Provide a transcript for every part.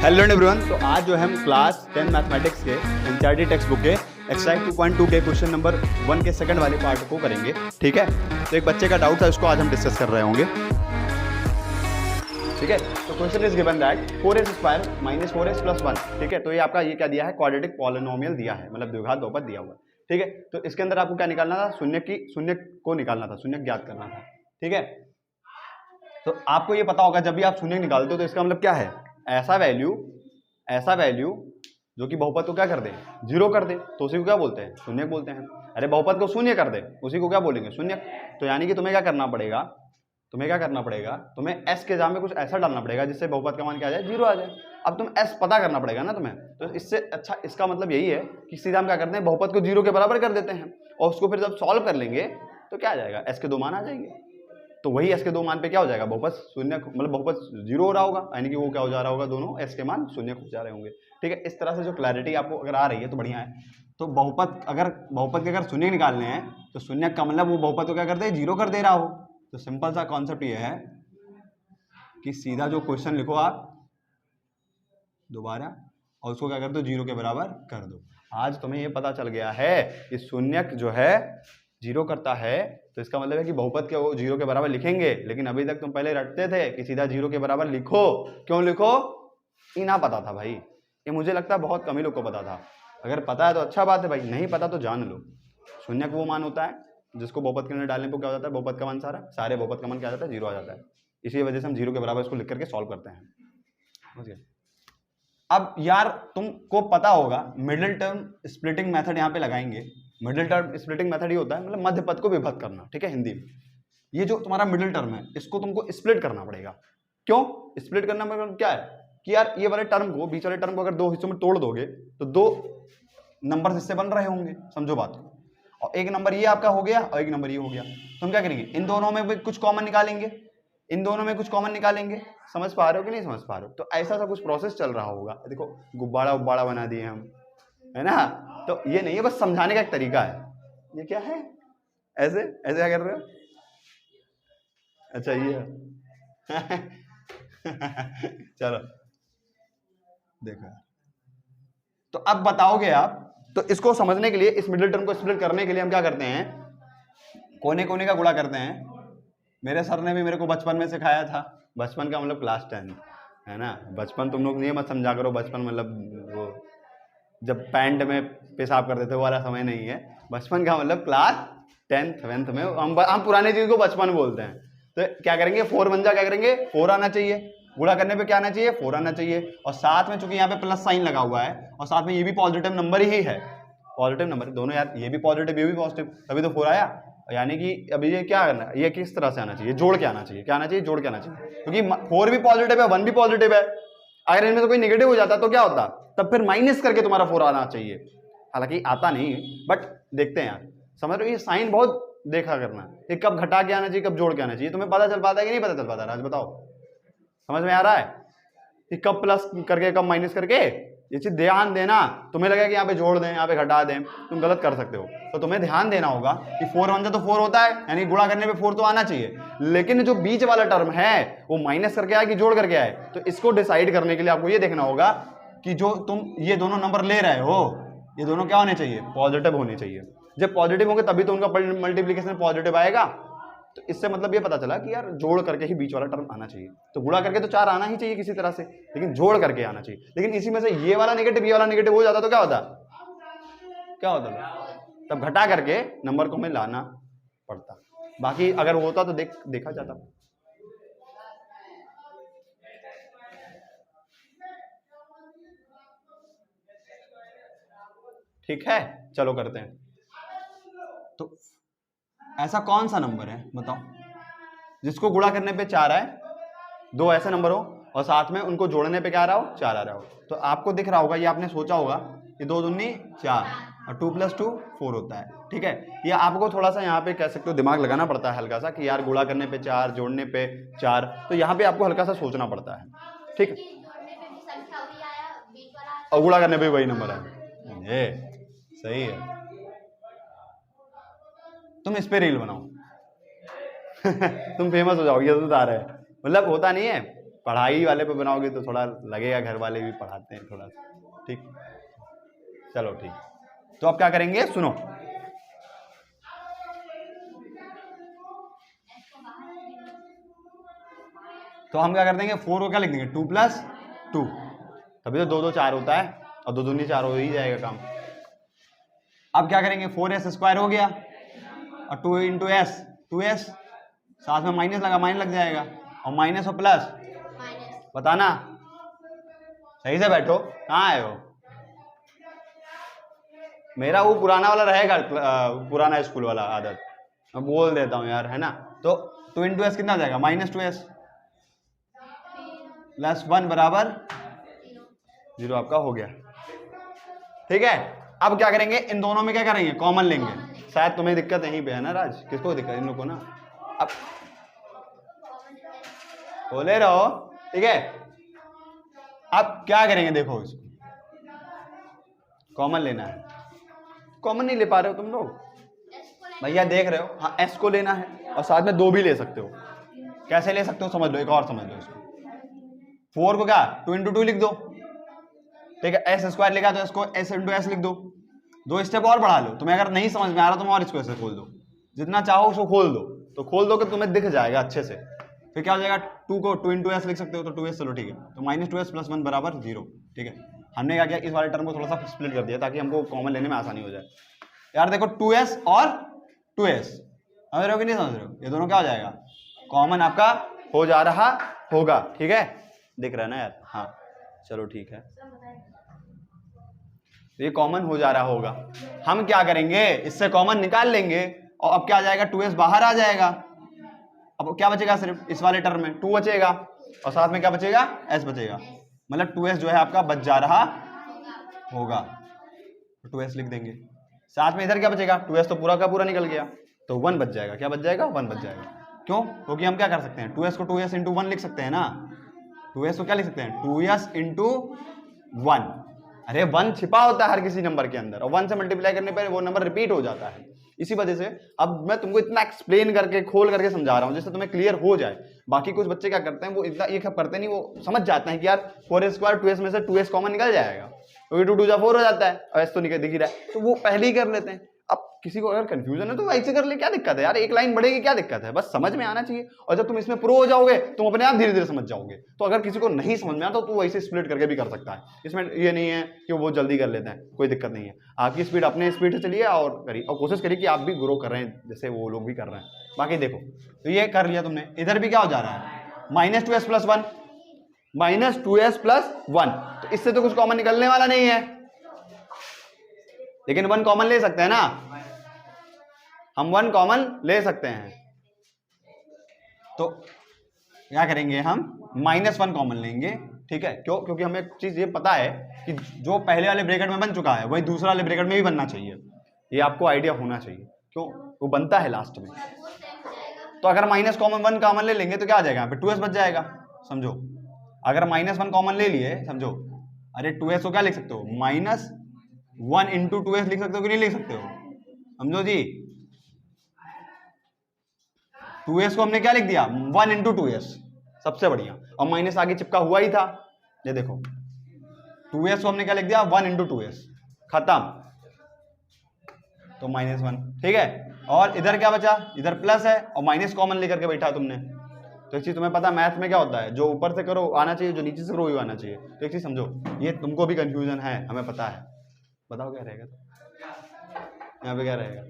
Hello everyone. तो आज जो है हम क्लास 10 मैथमेटिक्स के एनसीईआरटी टेक्स्ट बुक के एक्सरसाइज 2.2 के क्वेश्चन नंबर 1 के सेकंड वाले पार्ट को करेंगे। ठीक है, तो एक बच्चे का डाउट था, उसको आज हम डिस्कस कर रहे होंगे। ठीक है, तो question is given that 4s square minus 4s plus 1। ठीक है, तो ये आपका ये क्या दिया है, क्वाड्रेटिक पॉलिनोमियल दिया है, मतलब द्विघात बहुपद दिया हुआ है। ठीक है, तो इसके अंदर आपको क्या निकालना था, शून्य को निकालना था, शून्य ज्ञात करना था। ठीक है, तो आपको ये पता होगा जब भी आप शून्य निकालते हो तो इसका मतलब क्या है, ऐसा वैल्यू जो कि बहुपद को क्या कर दे, जीरो कर दे, तो उसी को क्या बोलते हैं, शून्य बोलते हैं। अरे बहुपद को शून्य कर दे, उसी को क्या बोलेंगे, शून्य। तो यानी कि तुम्हें क्या करना पड़ेगा, तुम्हें s के जगह में कुछ ऐसा डालना पड़ेगा जिससे बहुपद का मान क्या आ जाए, जीरो आ जाए। अब तुम s पता करना पड़ेगा ना तुम्हें, तो इससे अच्छा इसका मतलब यही है कि सीधा हम क्या करते हैं, बहुपद को जीरो के बराबर कर देते हैं और उसको फिर जब सॉल्व कर लेंगे तो क्या आ जाएगा, s के दो मान आ जाएंगे। तो वही s के दो मान पे क्या हो जाएगा, बहुपद शून्य, मतलब बहुपद जीरो हो रहा होगा, यानी कि वो क्या हो जा रहा होगा, दोनों s के मान शून्य हो जा रहे होंगे। ठीक है, इस तरह से जो क्लैरिटी आपको अगर आ रही है तो बढ़िया है। तो बहुपद के अगर शून्य निकालने हैं तो शून्य का मतलब वो बहुपद को क्या कर दे, जीरो कर दे रहा हो। तो सिंपल सा कॉन्सेप्ट ये है कि सीधा जो क्वेश्चन लिखो आप दोबारा और उसको क्या कर दो, जीरो के बराबर कर दो। आज तुम्हें ये पता चल गया है कि शून्य जो है जीरो करता है, तो इसका मतलब है कि बहुपद के वो जीरो के बराबर लिखेंगे। लेकिन अभी तक तुम पहले रटते थे कि सीधा जीरो के बराबर लिखो। क्यों लिखो, ये ना पता था भाई, ये मुझे लगता है बहुत कम ही लोग को पता था। अगर पता है तो अच्छा बात है भाई, नहीं पता तो जान लो। शून्य का वो मान होता है जिसको बहुपद के अंदर डालने पर क्या हो जाता है, बहुपद का मान सारे बहुपद का मान क्या आ जाता है, जीरो आ जाता है। इसी वजह से हम जीरो के बराबर इसको लिख करके सॉल्व करते हैं। समझ गए। अब यार तुमको पता होगा मिडिल टर्म स्प्लिटिंग मेथड यहाँ पे लगाएंगे। मिडिल टर्म स्प्लिटिंग मेथड ये होता है, मतलब मध्य पद को विभक्त करना। ठीक है, हिंदी में ये जो तुम्हारा मिडिल टर्म है इसको तुमको स्प्लिट करना पड़ेगा। क्यों स्प्लिट करना मतलब क्या है कि यार ये वाले टर्म को, बीच वाले टर्म को अगर दो हिस्सों में तोड़ दोगे तो दो नंबर इससे बन रहे होंगे, समझो बात को। और एक नंबर ये आपका हो गया और एक नंबर ये हो गया, तो हम क्या करेंगे, इन दोनों में भी कुछ कॉमन निकालेंगे। समझ पा रहे हो कि नहीं समझ पा रहे हो। तो ऐसा सा कुछ प्रोसेस चल रहा होगा। देखो गुब्बारा बना दिए हम, है ना। तो ये नहीं है, बस समझाने का एक तरीका है। ये क्या है, ऐसे क्या कर रहे हो, अच्छा ये चलो देखो, तो अब बताओगे आप। तो इसको समझने के लिए, इस मिडिल टर्म को स्प्लिट करने के लिए हम क्या करते हैं, कोने कोने का गुणा करते हैं। मेरे सर ने भी मेरे को बचपन में सिखाया था। बचपन का मतलब क्लास 10, है ना। बचपन तुम लोग नहीं मत समझा करो, बचपन मतलब वो जब पैंट में पेशाब करते थे वो वाला समय नहीं है। बचपन का मतलब क्लास 10th में हम पुराने चीज को बचपन बोलते हैं। तो क्या करेंगे, 4 बन जा, क्या करेंगे, 4 आना चाहिए, गुणा करने पे क्या आना चाहिए, 4 आना चाहिए। और साथ में चूंकि यहाँ पे प्लस साइन लगा हुआ है और साथ में ये भी पॉजिटिव नंबर ही है, पॉजिटिव नंबर दोनों यार, ये भी पॉजिटिव ये भी पॉजिटिव, तभी तो 4 आया। यानी कि अभी ये क्या करना है, ये किस तरह से आना चाहिए, जोड़ के आना चाहिए। क्या आना चाहिए, जोड़ के आना चाहिए, क्योंकि 4 भी पॉजिटिव है 1 भी पॉजिटिव है। अगर इनमें से कोई नेगेटिव हो जाता तो क्या होता, तब फिर माइनस करके तुम्हारा 4 आना चाहिए। हालांकि आता नहीं, बट देखते हैं यार, समझ रहे हो, ये साइन बहुत देखा करना, ये कब घटा के आना चाहिए कब जोड़ के आना चाहिए, तुम्हें पता चल पाता है कि नहीं पता चल पाता, राज बताओ, समझ में आ रहा है कि कब प्लस करके कब माइनस करके। ये चीज ध्यान देना, तुम्हें लगेगा कि यहाँ पे जोड़ दें यहाँ पे घटा दें, तुम गलत कर सकते हो। तो तुम्हें ध्यान देना होगा कि 4 बन जाए तो 4 होता है, यानी गुणा करने पे 4 तो आना चाहिए। लेकिन जो बीच वाला टर्म है वो माइनस करके आए कि जोड़ करके आए, तो इसको डिसाइड करने के लिए आपको ये देखना होगा कि जो तुम ये दोनों नंबर ले रहे हो, ये दोनों क्या होने चाहिए, पॉजिटिव होने चाहिए। जब पॉजिटिव होंगे तभी तो उनका मल्टीप्लीकेशन पॉजिटिव आएगा। तो इससे मतलब ये पता चला कि यार जोड़ करके ही बीच वाला टर्म आना चाहिए। तो गुणा करके तो 4 आना ही चाहिए किसी तरह से, लेकिन जोड़ करके आना चाहिए। लेकिन इसी में से ये वाला नेगेटिव हो जाता तो क्या होता, तब घटा करके नंबर को हमें लाना पड़ता। बाकी अगर वो होता तो देखा जाता। ठीक है, चलो करते हैं। तो ऐसा कौन सा नंबर है बताओ जिसको गुणा करने पे 4 आए, दो ऐसे नंबर हो और साथ में उनको जोड़ने पे क्या आ रहा हो, 4 आ रहा हो। तो आपको दिख रहा होगा, ये आपने सोचा होगा कि 2 दूनी 4 और 2 + 2 4 होता है। ठीक है, ये आपको थोड़ा सा यहाँ पे कह सकते हो दिमाग लगाना पड़ता है हल्का सा, कि यार गुणा करने पे 4 जोड़ने पे 4, तो यहाँ पे आपको हल्का सा सोचना पड़ता है। ठीक है, और गुणा करने पे वही नंबर है, ये सही है। तुम इस पे रील बनाओ तुम फेमस हो जाओगे, ये तो बता रहे हैं। मतलब होता नहीं है पढ़ाई वाले पे बनाओगे तो थोड़ा लगेगा घर वाले भी पढ़ाते हैं थोड़ा, ठीक। चलो ठीक, तो अब क्या करेंगे सुनो, तो हम क्या कर देंगे 4 को क्या लिख देंगे 2 + 2, तभी तो 2 2 4 होता है और 2 दूनी 4 हो ही जाएगा काम। अब क्या करेंगे 4s² हो गया और 2 × s 2s, साथ में माइनस लगा, माइनस लग जाएगा और माइनस और प्लस बताना, सही से बैठो, कहाँ आए हो? मेरा वो पुराना वाला रहेगा, पुराना स्कूल वाला आदत, मैं बोल देता हूँ यार, है ना। तो 2 × s कितना जाएगा -2s + 1 बराबर 0 आपका हो गया, ठीक है। अब क्या करेंगे, इन दोनों में क्या करेंगे, कॉमन लेंगे। शायद तुम्हें दिक्कत यहीं पे है ना राज, किसको दिक्कत, इन लोगों को ना। अब बोले रहो, ठीक है। अब क्या करेंगे, देखो इसको कॉमन लेना है, कॉमन नहीं ले पा रहे हो तुम लोग भैया, देख रहे हो, हाँ s को लेना है और साथ में 2 भी ले सकते हो। कैसे ले सकते हो समझ लो, एक और समझ लो इसको, 4 को क्या 2 × 2 लिख दो, ठीक है। s² लिखा तो इसको s × s लिख दो, 2 स्टेप और बढ़ा लो। तुम्हें अगर नहीं समझ में आ रहा तुम और इसको ऐसे खोल दो, जितना चाहो उसको खोल दो, तो खोल दो कि तुम्हें दिख जाएगा अच्छे से। फिर क्या हो जाएगा, 2 को 2 × s लिख सकते हो तो 2s, चलो ठीक है। तो -2s + 1 बराबर 0, ठीक है। हमने क्या किया, इस वाले टर्म को थोड़ा सा स्प्लिट कर दिया ताकि हमको कॉमन लेने में आसानी हो जाए। यार देखो 2s और 2s, समझ रहे हो कि नहीं समझ रहे हो, ये दोनों क्या हो जाएगा, कॉमन आपका हो जा रहा होगा, ठीक है। दिख रहा है ना यार, हाँ चलो ठीक है, ये कॉमन हो जा रहा होगा। हम क्या करेंगे, इससे कॉमन निकाल लेंगे और अब क्या आ जाएगा, 2s बाहर आ जाएगा। अब क्या बचेगा, सिर्फ इस वाले टर्म में 2 बचेगा और साथ में क्या बचेगा, s बचेगा, मतलब 2s जो है आपका बच जा रहा होगा, तो 2s लिख देंगे। साथ में इधर क्या बचेगा, 2s तो पूरा का पूरा निकल गया, तो 1 बच जाएगा। क्या बच जाएगा, 1 बच जाएगा। क्यों, क्योंकि हम क्या कर सकते हैं, 2s को 2s × 1 लिख सकते हैं ना, 2s को क्या लिख सकते हैं, 2s × 1। अरे 1 छिपा होता है हर किसी नंबर के अंदर और 1 से मल्टीप्लाई करने पर वो नंबर रिपीट हो जाता है। इसी वजह से अब मैं तुमको इतना एक्सप्लेन करके खोल करके समझा रहा हूँ जिससे तुम्हें क्लियर हो जाए। बाकी कुछ बच्चे क्या करते हैं, वो इतना ये करते नहीं, वो समझ जाते हैं कि यार 4s² 2s में से 2s कॉमन निकल जाएगा, क्योंकि 2 × 2 = 4 हो जाता है और s तो निकल दिख ही रहा है, तो वो पहले ही कर लेते हैं। अब किसी को अगर कंफ्यूजन है तो ऐसे कर ले, क्या दिक्कत है यार, एक लाइन बढ़ेगी, क्या दिक्कत है, बस समझ में आना चाहिए। और जब तुम इसमें प्रो हो जाओगे तुम अपने आप धीरे धीरे समझ जाओगे। तो अगर किसी को नहीं समझ में आता तो वैसे स्प्लिट करके भी कर सकता है, इसमें ये नहीं है कि वो बहुत जल्दी कर लेते हैं, कोई दिक्कत नहीं है। आपकी स्पीड अपने स्पीड से चलिए और करिए और कोशिश करिए कि आप भी ग्रो कर रहे हैं जैसे वो लोग भी कर रहे हैं। बाकी देखो, तो ये कर लिया तुमने, इधर भी क्या हो जा रहा है, -2s + 1, -2s + 1, तो इससे तो कुछ कॉमन निकलने वाला नहीं है, लेकिन 1 कॉमन ले सकते हैं ना, हम 1 कॉमन ले सकते हैं। तो क्या करेंगे, हम -1 कॉमन लेंगे, ठीक है। क्यों, क्योंकि हमें एक चीज ये पता है कि जो पहले वाले ब्रैकेट में बन चुका है वही दूसरा वाले ब्रैकेट में भी बनना चाहिए, ये आपको आइडिया होना चाहिए। क्यों, वो बनता है लास्ट में। तो अगर -1 कॉमन ले लेंगे तो क्या आ जाएगा, यहाँ पे 2s बच जाएगा, समझो। अगर -1 कॉमन ले लिए, समझो, अरे 2s को क्या लिख सकते हो, -1 × 2s लिख सकते हो कि नहीं लिख सकते हो, समझो जी। 2s को हमने क्या लिख दिया, 1 × 2s, सबसे बढ़िया, और माइनस आगे चिपका हुआ ही था, ये देखो 2s को हमने क्या लिख दिया, 1 × 2s, खत्म, तो -1, ठीक है। और इधर क्या बचा, इधर प्लस है और माइनस कॉमन लेकर के बैठा तुमने। तो एक चीज तुम्हें पता, मैथ में क्या होता है, जो ऊपर से करो आना चाहिए, जो नीचे से करो वही आना चाहिए। तो एक चीज समझो, ये तुमको भी कंफ्यूजन है, हमें पता है, बताओ क्या रहेगा, यहाँ पे क्या रहेगा,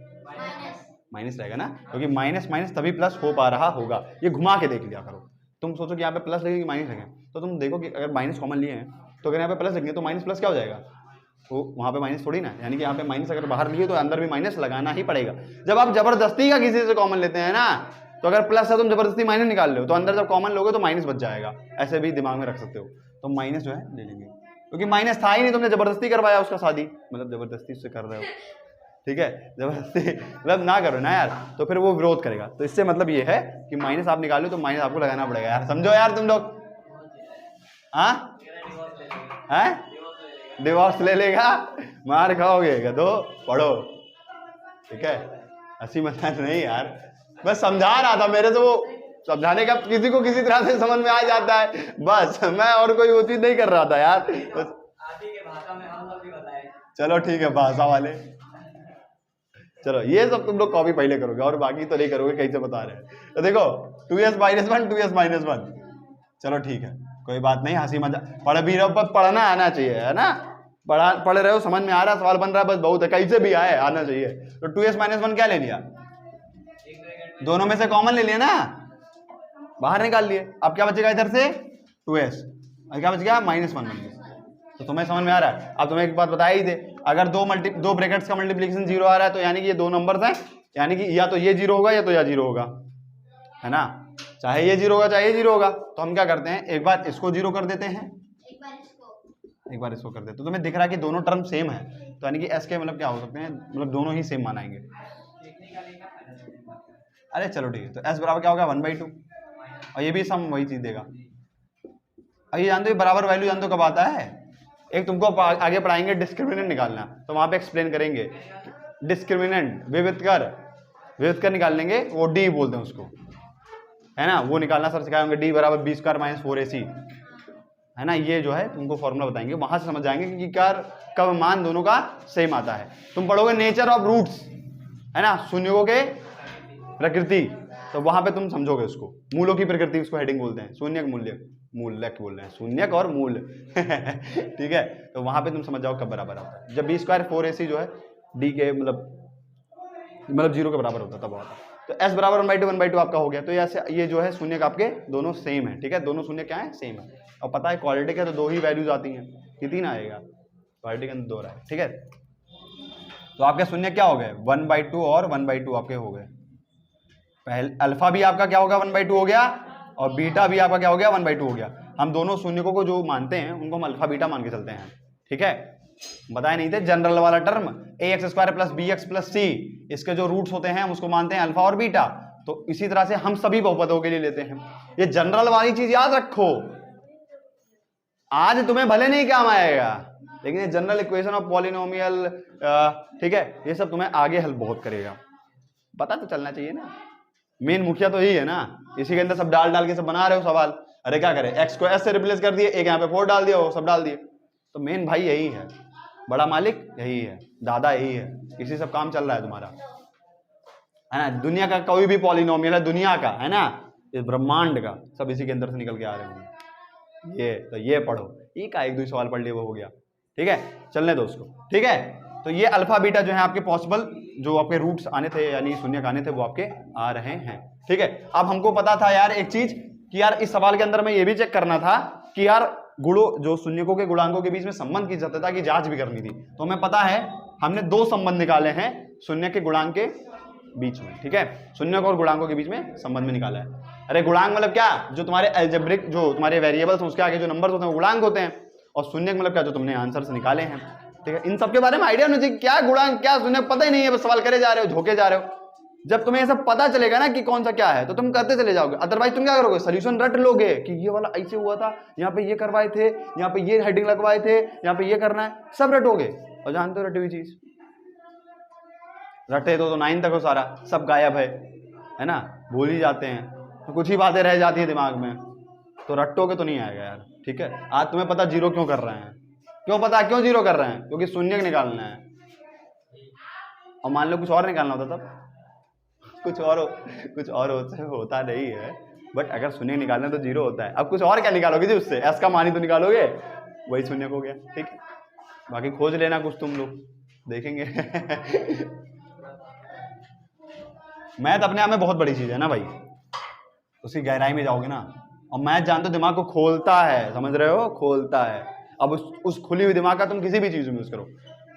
माइनस रहेगा ना, क्योंकि माइनस माइनस तभी प्लस हो पा रहा होगा। ये घुमा के देख लिया करो, तुम सोचो कि यहाँ पे प्लस लगेगी माइनस लगे, तो तुम देखो कि अगर माइनस कॉमन लिए हैं तो अगर यहाँ पे प्लस लगेंगे तो माइनस प्लस क्या हो जाएगा, तो वहाँ पे माइनस थोड़ी ना, यानी कि यहाँ पे माइनस अगर बाहर लिए तो अंदर भी माइनस लगाना ही पड़ेगा। जब आप जबरदस्ती का किसी से कॉमन लेते हैं ना, तो अगर प्लस है तुम जबरदस्ती माइनस निकाल लो, तो अंदर जब कॉमन लोगे तो माइनस बच जाएगा, ऐसे भी दिमाग में रख सकते हो। तो माइनस जो है ले लेंगे, क्योंकि माइनस था ही नहीं, तुमने जबरदस्ती करवाया उसका शादी, मतलब जबरदस्ती से कर रहे हो, ठीक है, जबरदस्ती मतलब ना करो ना यार, तो फिर वो विरोध करेगा। तो इससे मतलब ये है कि माइनस आप निकालो तो माइनस आपको लगाना पड़ेगा यार, समझो यार तुम लोग। हाँ डिवोर्स ले लेगा, मार खाओगे, गधो, पढ़ो, ठीक है। हंसी मजाक नहीं यार, बस समझा रहा था, मेरे से वो समझाने का किसी को किसी तरह से समझ में आ जाता है बस, मैं और कोई वो चीज नहीं कर रहा था यार। आदि के भाषा में हम लोग भी बताए। चलो ठीक है, भाषा वाले, चलो ये सब तुम लोग कॉपी पहले करोगे और बाकी तो नहीं करोगे, कहीं से बता रहे हैं। तो देखो 2s - 1 2s - 1, चलो ठीक है, कोई बात नहीं, हंसी मजाक, पढ़ भी रहे हो पर पढ़ना आना चाहिए, है ना, पढ़ रहे हो, समझ में आ रहा है, सवाल बन रहा है, बस बहुत है, कहीं से भी आए आना चाहिए। तो 2s - 1 क्या ले लिया, दोनों में से कॉमन ले लिया ना, बाहर निकाल लिए, अब क्या बचेगा इधर से 2s, और क्या बच गया -1 बन गया। तो तुम्हें समझ में आ रहा है। अब तुम्हें एक बात बताई ही थे, अगर दो ब्रैकेट्स का मल्टीप्लिकेशन 0 आ रहा है तो यानी कि ये दो नंबर्स हैं, यानी कि या तो ये 0 होगा या तो या 0 होगा, है ना, चाहे ये 0 होगा चाहे ये 0 होगा। तो हम क्या करते हैं, एक बार इसको 0 कर देते हैं, एक बार इसको कर देते हैं, तो तुम्हें दिख रहा है कि दोनों टर्म सेम है, तो यानी कि एस के मतलब क्या हो सकते हैं, मतलब दोनों ही सेम मानाएंगे। अरे चलो ठीक है, तो एस बराबर क्या होगा 1/2, और ये भी सम वही चीज देगा। अब ये जानते हो बराबर वैल्यू जानते हो कब आता है, एक तुमको आगे पढ़ाएंगे डिस्क्रिमिनेंट निकालना, तो वहां पे एक्सप्लेन करेंगे डिस्क्रिमिनेंट, विविध निकाल लेंगे, वो डी बोलते हैं उसको, है ना, वो निकालना सर सिखाएंगे, डी बराबर b² - 4ac, है ना, ये जो है तुमको फॉर्मूला बताएंगे, वहां से समझ जाएंगे कि क्या कब मान दोनों का सेम आता है। तुम पढ़ोगे नेचर ऑफ रूट्स, है ना, शून्यों के प्रकृति, तो वहां पे तुम समझोगे उसको, मूलों की प्रकृति उसको हेडिंग बोलते हैं, शून्यक मूल्यक बोल रहे हैं, शून्यक और मूल ठीक है, तो वहां पे तुम समझ जाओ कब बराबर आता है, जब b² 4ac जो है डी के मतलब 0 के बराबर होता है तब होता है। तो s बराबर 1/2 आपका हो गया। तो ये जो है शून्यक आपके दोनों सेम है, ठीक है, दोनों शून्य क्या है, सेम है। और पता है क्वालिटी के तो दो ही वैल्यूज आती हैं, कितनी ना आएगा, क्वालिटी के अंदर 2 रहा है, ठीक है। तो आपके शून्य क्या हो गए 1/2 और 1/2 आपके हो गए। पहले अल्फा भी आपका क्या होगा 1/2 हो गया, और बीटा भी आपका क्या हो गया 1/2 हो गया। हम दोनों शून्यकों को जो मानते हैं उनको हम अल्फा बीटा मान के चलते हैं, ठीक है। बताए नहीं थे जनरल वाला टर्म ax² + bx + c, इसके जो रूट्स होते हैं हम उसको मानते हैं अल्फा और बीटा। तो इसी तरह से हम सभी बहुपदों के लिए लेते हैं। ये जनरल वाली चीज याद रखो, आज तुम्हें भले नहीं काम आएगा, लेकिन ये जनरल इक्वेशन ऑफ पॉलिनोमियल, ठीक है, ये सब तुम्हें आगे हेल्प बहुत करेगा, पता तो चलना चाहिए ना। मेन मुखिया तो यही है ना, इसी के अंदर सब डाल के सब बना रहे हो सवाल। अरे क्या करें, x को s से रिप्लेस कर दिए, एक यहाँ पे 4 डाल दिया, वो सब डाल दिए। तो मेन भाई यही है, बड़ा मालिक यही है, दादा यही है, इसी सब काम चल रहा है तुम्हारा, है ना। दुनिया का कोई भी पॉलिनोमियल है, दुनिया का, है ना, इस ब्रह्मांड का, सब इसी के अंदर से निकल के आ रहे होंगे। ये तो ये पढ़ो, एक एक दो सवाल पढ़ लिए वो हो गया, ठीक है, चलने दो उसको, ठीक है। तो ये अल्फा बीटा जो है आपके पॉसिबल जो आपके रूट्स आने थे यानी शून्यक आने थे वो आपके आ रहे हैं, ठीक है। अब हमको पता था यार एक चीज कि यार इस सवाल के अंदर में ये भी चेक करना था कि यार गुणों जो शून्यकों के गुणांकों के बीच में संबंध की सत्यता की जांच भी करनी थी। तो हमें पता है हमने 2 संबंध निकाले हैं शून्य के गुणांक के बीच में, ठीक है, शून्यक और गुणांकों के बीच में संबंध में निकाला है। अरे गुणांक मतलब क्या, जो तुम्हारे अलजेब्रिक जो तुम्हारे वेरिएबल्स हैं उसके आगे जो नंबर्स होते हैं वो गुणांक होते हैं, और शून्यक मतलब क्या, जो तुमने आंसर से निकाले हैं, ठीक है। इन सब के बारे में आइडिया होना चाहिए, क्या गुणांक क्या शून्यक पता ही नहीं है, बस सवाल करे जा रहे हो, झोंके जा रहे हो। जब तुम्हें ये सब पता चलेगा ना कि कौन सा क्या है तो तुम करते चले जाओगे, अदरवाइज तुम क्या करोगे, सोल्यूशन रट लोगे कि ये वाला ऐसे हुआ था, यहाँ पे ये करवाए थे, यहाँ पे ये हेडिंग लगवाए थे, यहाँ पे ये करना है, सब रटोगे। और जानते हो रटी हुई चीज, रटे तो 9 तक हो सारा, सब गायब है ना, भूल ही जाते हैं, तो कुछ ही बातें रह जाती है दिमाग में, तो रटोगे तो नहीं आएगा यार, ठीक है। आज तुम्हें पता 0 क्यों कर रहे हैं, क्यों पता क्यों 0 कर रहे हैं, क्योंकि शून्यक निकालना है। और मान लो कुछ और निकालना होता तब कुछ और होता नहीं है, बट अगर शून्य निकालना तो 0 होता है। अब कुछ और क्या निकालोगे जी उससे, एस का मान ही तो निकालोगे, वही शून्य हो गया, ठीक है। बाकी खोज लेना कुछ तुम लोग, देखेंगे मैथ अपने आप में बहुत बड़ी चीज है ना भाई, उसकी गहराई में जाओगे ना, और मैथ जानते हो दिमाग को खोलता है, समझ रहे हो, खोलता है। अब उस खुली हुई दिमाग का तुम किसी भी चीज में यूज करो,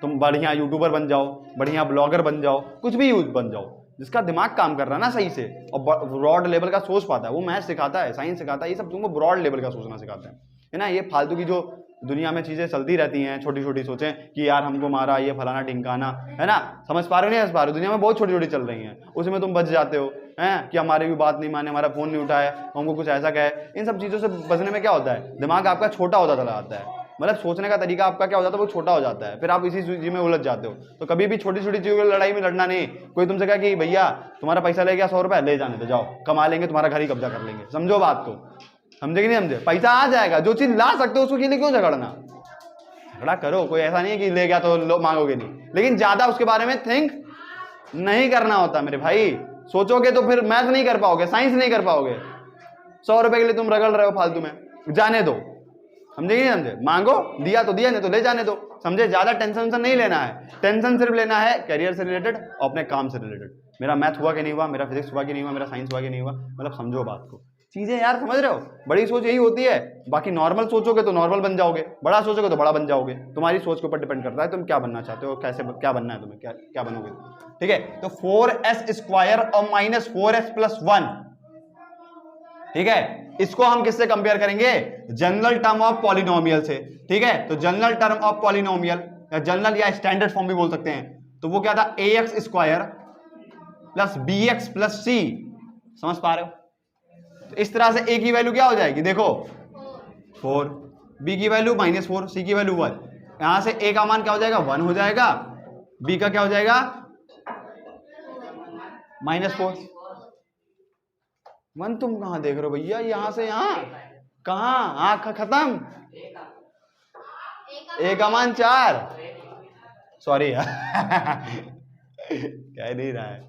तुम बढ़िया यूट्यूबर बन जाओ, बढ़िया ब्लॉगर बन जाओ, कुछ भी यूज बन जाओ, जिसका दिमाग काम कर रहा है ना सही से और ब्रॉड लेवल का सोच पाता है, वो मैथ सिखाता है, साइंस सिखाता है, ये सब तुमको ब्रॉड लेवल का सोचना सिखाता है ना। ये फालतू की जो दुनिया में चीजें चलती रहती हैं, छोटी छोटी सोचें कि यार हमको मारा, ये फलाना ढिमकाना, है ना, समझ पा रहे हो नहीं समझ पा रहे हो, दुनिया में बहुत छोटी छोटी चल रही हैं, उसमें तुम बच जाते हो, हैं कि हमारी भी बात नहीं माने, हमारा फोन नहीं उठाए, हमको कुछ ऐसा कहे। इन सब चीजों से बचने में क्या होता है, दिमाग आपका छोटा होता चला जाता है, मतलब सोचने का तरीका आपका क्या हो जाता है, वो छोटा हो जाता है, फिर आप इसी चीज में उलझ जाते हो। तो कभी भी छोटी छोटी चीजों की लड़ाई में लड़ना नहीं। कोई तुमसे कहा कि भैया तुम्हारा पैसा ले गया 100 रुपए, ले जाने दो, जाओ कमा लेंगे, तुम्हारा घर ही कब्जा कर लेंगे। समझो बात को, समझे कि नहीं समझे? पैसा आ जाएगा, जो चीज ला सकते हो उसको के लिए क्यों झगड़ना? झगड़ा करो, कोई ऐसा नहीं है कि ले गया तो मांगोगे नहीं, लेकिन ज्यादा उसके बारे में थिंक नहीं करना होता मेरे भाई। सोचोगे तो फिर मैथ नहीं कर पाओगे, साइंस नहीं कर पाओगे। 100 रुपए के लिए तुम रगड़ रहे हो फालतू में, जाने दो। समझे कि नहीं समझे? मांगो, दिया तो दिया, नहीं तो ले जाने दो। समझे? ज्यादा टेंशन नहीं लेना है। टेंशन सिर्फ लेना है करियर से रिलेटेड और अपने काम से रिलेटेड। मेरा मैथ हुआ कि नहीं हुआ, मेरा फिजिक्स हुआ कि नहीं हुआ, मेरा साइंस हुआ कि नहीं हुआ, मतलब समझो बात को। चीजें यार समझ रहे हो, बड़ी सोच यही होती है। बाकी नॉर्मल सोचोगे तो नॉर्मल बन जाओगे, बड़ा सोचोगे तो बड़ा बन जाओगे। तुम्हारी सोच के ऊपर डिपेंड करता है तुम क्या बनना चाहते हो, कैसे क्या बनना है तुम्हें, क्या बनोगे। ठीक है, तो 4s² और -4s+1, ठीक है, इसको हम किससे कंपेयर करेंगे? जनरल टर्म ऑफ पॉलिनोमियल से। ठीक है, तो जनरल टर्म ऑफ पॉलिनोमियल या जनरल या स्टैंडर्ड फॉर्म भी बोल सकते हैं, तो वो क्या था? ax² + bx+c। समझ पा रहे हो? तो इस तरह से a की वैल्यू क्या हो जाएगी? देखो 4, b की वैल्यू -4, c की वैल्यू 1। यहां से a का मान क्या हो जाएगा? 1 हो जाएगा, b का क्या हो जाएगा? -4। 1 तुम कहां देख रहे हो भैया? यहां से यहां कहां? आंख खत्म। a का मान 4, सॉरी यार कह नहीं रहा है,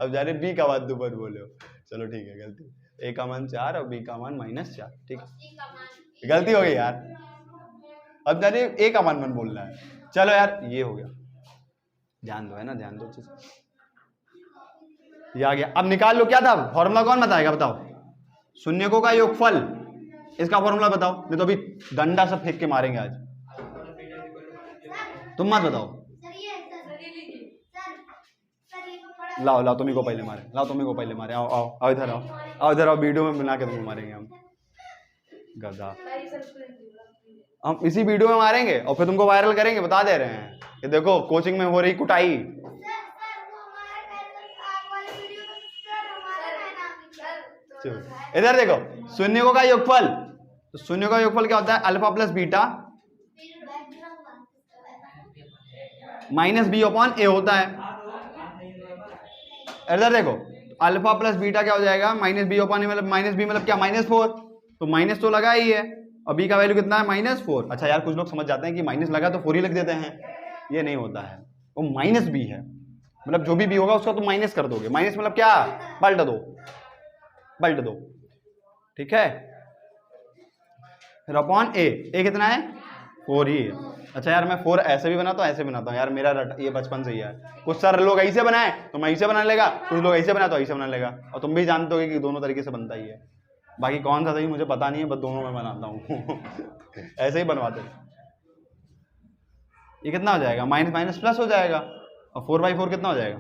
अब जाने b का मान तुम बोले हो, चलो ठीक है, गलती। a का मान 4 और b का मान -4, ठीक है, गलती हो गई यार। अब जाने a का मान बोलना है। चलो यार, ये हो गया, ध्यान दो, है ना, ध्यान दो चीज। ये आ गया, अब निकाल लो। क्या था फॉर्मूला? कौन बताएगा? बताओ। शून्यकों का योगफल, इसका फॉर्मूला बताओ, नहीं तो अभी डंडा सब फेंक के मारेंगे आज। तुम मत बताओ, लाओ लाओ, तुम्ही को पहले मारे, लाओ तुम्ही को पहले मारे। आओ आओ आओ इधर आओ, आओ इधर आओ, वीडियो में बना के तुमको मारेंगे हम, गधा। हम इसी वीडियो में मारेंगे और फिर तुमको वायरल करेंगे। बता दे रहे हैं कि देखो कोचिंग में हो रही कुटाई। इधर देखो, शून्यकों का योगफल, तो शून्य का योगफल क्या होता है? अल्फा प्लस बीटा -b/a होता है। इधर देखो, अल्फा प्लस बीटा क्या हो जाएगा? -b/a, मतलब -b मतलब क्या? -4, तो माइनस तो लगा ही है, और b का वैल्यू कितना है? -4। अच्छा यार, कुछ लोग समझ जाते हैं कि माइनस लगा तो 4 ही लिख देते हैं, ये नहीं होता है, वो -b है, मतलब जो भी b होगा उसका तुम माइनस कर दोगे। माइनस मतलब क्या? पलट दो, पलट दो, ठीक है। फिर अपॉन a कितना है? 4 ही है। अच्छा यार, मैं 4 ऐसे भी बनाता हूँ, ऐसे बनाता हूँ यार, मेरा ये बचपन से ही है। कुछ सर लोग ऐसे बनाए तो मैं ऐसे बना लेगा, कुछ लोग ऐसे बनाए तो ऐसे बना लेगा, और तुम भी जानते हो कि दोनों तरीके से बनता ही है। बाकी कौन सा सही मुझे पता नहीं है, बस दोनों में बनाता हूँ ऐसे ही बनवाते हैं। ये कितना हो जाएगा? माइनस माइनस प्लस हो जाएगा, और 4/4 कितना हो जाएगा?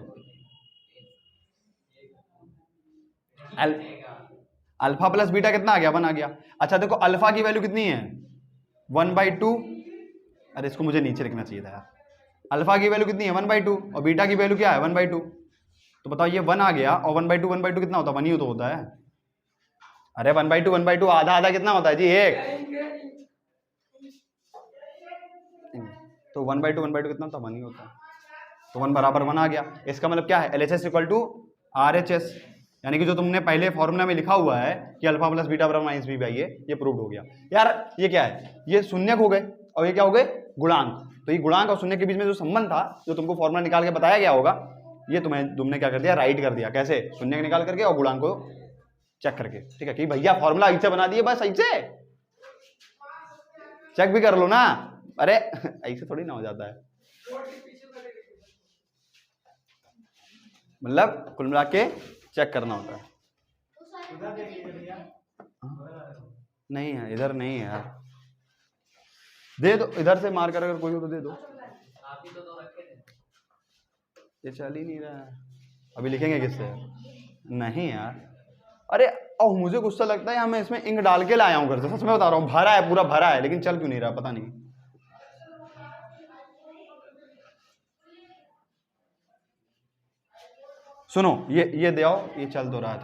अल्फा प्लस बीटा कितना आ गया? 1 आ गया। अच्छा देखो, अल्फा की वैल्यू कितनी है? 1/2। अरे इसको मुझे नीचे लिखना चाहिए था यार। अल्फा की वैल्यू कितनी है? 1/2, और बीटा की वैल्यू क्या है? 1/2। तो बताओ, ये 1 आ गया, और 1/2 कितना होता है? 1 ही तो होता है। अरे 1/2 आधा आधा कितना होता है जी? 1। तो 1/2 कितना होता है? 1 ही होता है। तो 1 बराबर 1 आ गया। इसका मतलब क्या है? LHS = RHS, यानी कि जो तुमने पहले फॉर्मूला में लिखा हुआ है कि अल्फा प्लस बीटा बराबर -b बाई a, ये प्रूव हो गया। यार ये क्या है? ये शून्यक हो गए, और ये क्या हो गए? गुणांक। तो ये गुणांक और शून्य के बीच में जो संबंध था, जो तुमको फॉर्मूला निकाल के बताया गया होगा, ये तुमने क्या कर दिया? राइट कर दिया। कैसे? शून्य निकाल करके और गुणांक को चेक करके। ठीक है, कि भैया फॉर्मूला ऐसे बना दिए, बस ऐसे चेक भी कर लो ना। अरे ऐसे थोड़ी ना हो जाता है, मतलब कुल मिला के चेक करना होता है। नहीं है इधर, नहीं है यार, दे दो इधर से मार कर, अगर कोई हो तो दे दो। ये चल ही नहीं रहा है, अभी लिखेंगे किससे? नहीं यार, अरे और मुझे गुस्सा लगता है, मैं इसमें इंक डाल के लाया हूं घर से, सच में बता रहा हूँ, भरा है, पूरा भरा है, लेकिन चल क्यों नहीं रहा पता नहीं। सुनो, ये दे आओ, ये चल तो रहा है,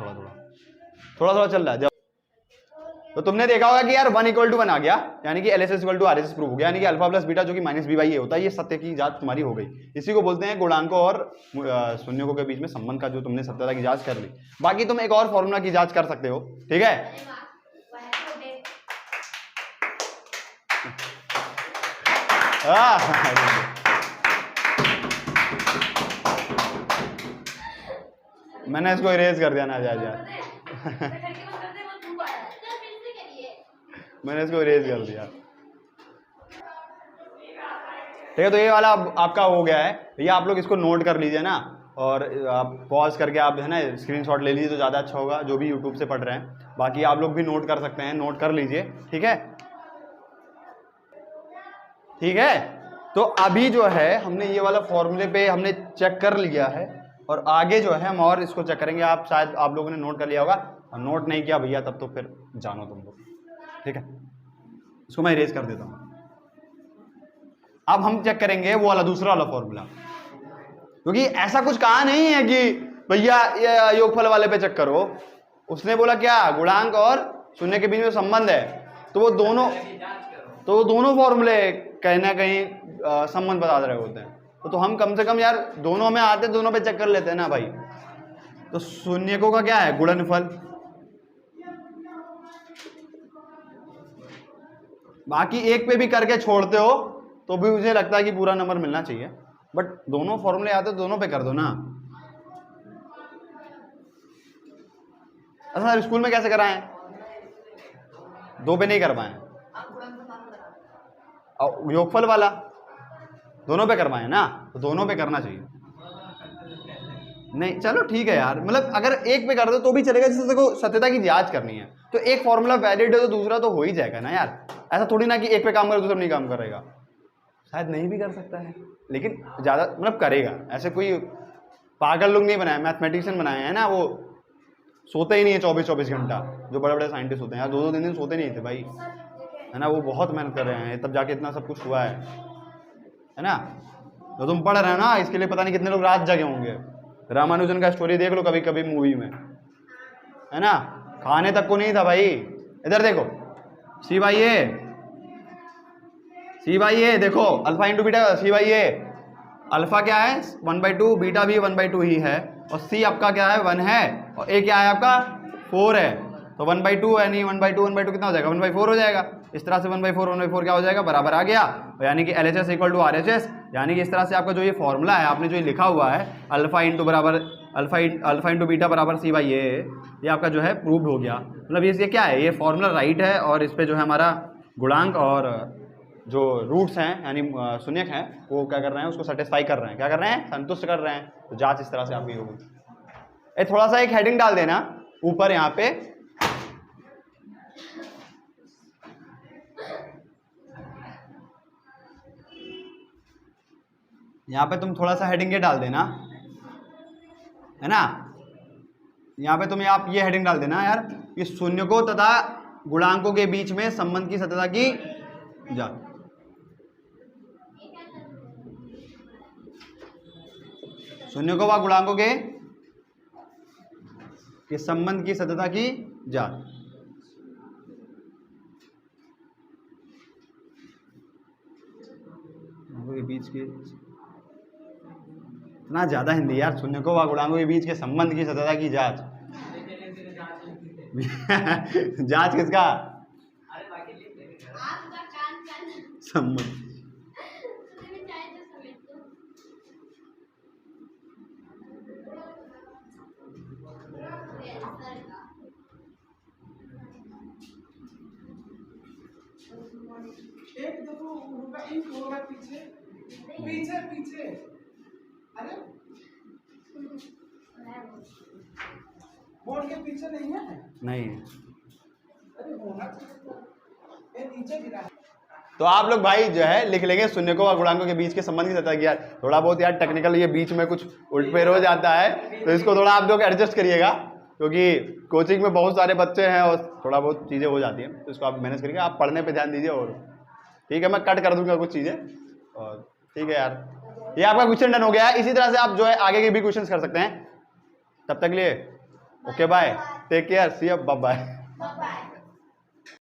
थोड़ा थोड़ा चल रहा है। तो तुमने देखा होगा कि यार 1 = 1 आ गया, यानी कि LHS = RHS प्रूव हो गया, यानी कि अल्फा प्लस बीटा जो कि -B/A होता है, ये सत्य की जांच तुम्हारी हो गई। इसी को बोलते हैं गुणांकों और शून्यकों के बीच में संबंध का जो तुमने सत्यता की जांच कर ली। बाकी तुम एक और फॉर्मूला की जांच कर सकते हो, ठीक है। मैंने इसको इरेज कर दिया ना यार मैंने इसको इरेज कर दिया, ठीक है। तो ये वाला आपका हो गया है, ये आप लोग इसको नोट कर लीजिए ना, और आप पॉज करके आप है ना स्क्रीनशॉट ले लीजिए तो ज़्यादा अच्छा होगा, जो भी यूट्यूब से पढ़ रहे हैं। बाकी आप लोग भी नोट कर सकते हैं, नोट कर लीजिए, ठीक है, ठीक है। तो अभी जो है हमने ये वाला फॉर्मूले पे हमने चेक कर लिया है, और आगे जो है हम और इसको चेक करेंगे। आप शायद आप लोगों ने नोट कर लिया होगा, और नोट नहीं किया भैया तब तो फिर जानो तुम लोग, ठीक है। इसको मैं इरेज कर देता हूँ। अब हम चेक करेंगे वो वाला दूसरा वाला फॉर्मूला, क्योंकि ऐसा कुछ कहा नहीं है कि भैया ये योगफल वाले पे चेक करो। उसने बोला क्या, गुणांक और शून्य के बीच में संबंध है, तो वो दोनों फॉर्मूले कहीं ना कहीं संबंध बता रहे होते हैं। तो हम कम से कम यार दोनों में आते, दोनों पे चेक कर लेते हैं ना भाई। तो शून्यकों का क्या है, गुणनफल, बाकी एक पे भी करके छोड़ते हो तो भी मुझे लगता है कि पूरा नंबर मिलना चाहिए, बट दोनों फॉर्मूले आते दोनों पे कर दो ना। अच्छा स्कूल में कैसे कराएं, 2 पे नहीं कर पाए, और योगफल वाला दोनों पे करवाएं ना, तो दोनों पे करना चाहिए। नहीं चलो ठीक है यार, मतलब अगर एक पे कर दो तो भी चलेगा, जैसे देखो सत्यता की जांच करनी है तो एक फॉर्मूला वैलिड है तो दूसरा तो हो ही जाएगा ना यार। ऐसा थोड़ी ना कि एक पे काम करे दूसरा नहीं काम करेगा, शायद नहीं भी कर सकता है, लेकिन ज़्यादा मतलब करेगा। ऐसे कोई पागल लोग नहीं बनाए, मैथमेटिशियन बनाए हैं ना, वो सोते ही नहीं है 24-24 घंटा, जो बड़े बड़े साइंटिस्ट होते हैं यार, 2-2 दिन सोते नहीं थे भाई, है ना। वो बहुत मेहनत कर रहे हैं तब जाके इतना सब कुछ हुआ है ना। तो तुम पढ़ रहे हो ना, इसके लिए पता नहीं कितने लोग रात जगे होंगे। रामानुजन का स्टोरी देख लो कभी कभी मूवी में, है ना, खाने तक को नहीं था भाई। इधर देखो C/A देखो, alpha into beta, C/A alpha क्या है 1/2, बीटा भी 1/2 ही है, और C आपका क्या है 1 है, और A क्या है आपका 4 है। तो 1/2 यानी 1/2 कितना हो जाएगा, 1/4 हो जाएगा। इस तरह से 1/4 क्या हो जाएगा, बराबर आ गया, यानी कि LHS = RHS। यानी कि इस तरह से आपका जो ये फॉर्मूला है, आपने जो ये लिखा हुआ है अल्फा इंटू बीटा बराबर C/A, ये आपका जो है प्रूव्ड हो गया। मतलब ये क्या है, ये फॉर्मूला राइट है, और इस पे जो है हमारा गुणांक और जो रूट्स हैं यानी शून्यक हैं वो क्या कर रहे हैं, उसको सेटिस्फाई कर रहे हैं, क्या कर रहे हैं, संतुष्ट कर रहे हैं। तो जांच इस तरह से आपकी होगी। थोड़ा सा एक हेडिंग डाल देना ऊपर यहाँ पे, यहाँ पे तुम थोड़ा सा हेडिंग ये डाल देना, है ना। यहाँ पे तुम आप ये हेडिंग डाल देना यार, कि शून्यकों तथा गुणांकों के बीच में संबंध की सत्यता की जांच। शून्यकों व गुणांकों के संबंध की सत्यता की जांच। के बीच के इतना ज्यादा हिंदी यार, शून्यकों व गुणांकों के बीच के संबंध की सत्यता की जांच। जांच किसका, संबंध। एक देखो होगा, एक होगा पीछे पीछे पीछे, अरे बोर्ड के पीछे नहीं है, नहीं, अरे होना ये नीचे गिरा। तो आप लोग भाई जो है लिख लेंगे शून्यकों और गुणांकों के बीच के संबंध की सत्यता की यार। थोड़ा बहुत यार टेक्निकल ये बीच में कुछ उल्ट-फेर हो जाता है, तो इसको थोड़ा आप लोग एडजस्ट करिएगा, क्योंकि कोचिंग में बहुत सारे बच्चे हैं और थोड़ा बहुत चीज़ें हो जाती हैं, तो इसको आप मैनेज करिएगा। आप पढ़ने पे ध्यान दीजिए, और ठीक है मैं कट कर दूंगा कुछ चीज़ें, और ठीक है यार। ये आपका क्वेश्चन डन हो गया है। इसी तरह से आप जो है आगे के भी क्वेश्चन कर सकते हैं। तब तक लिए okay bye, take care, see you, bye bye.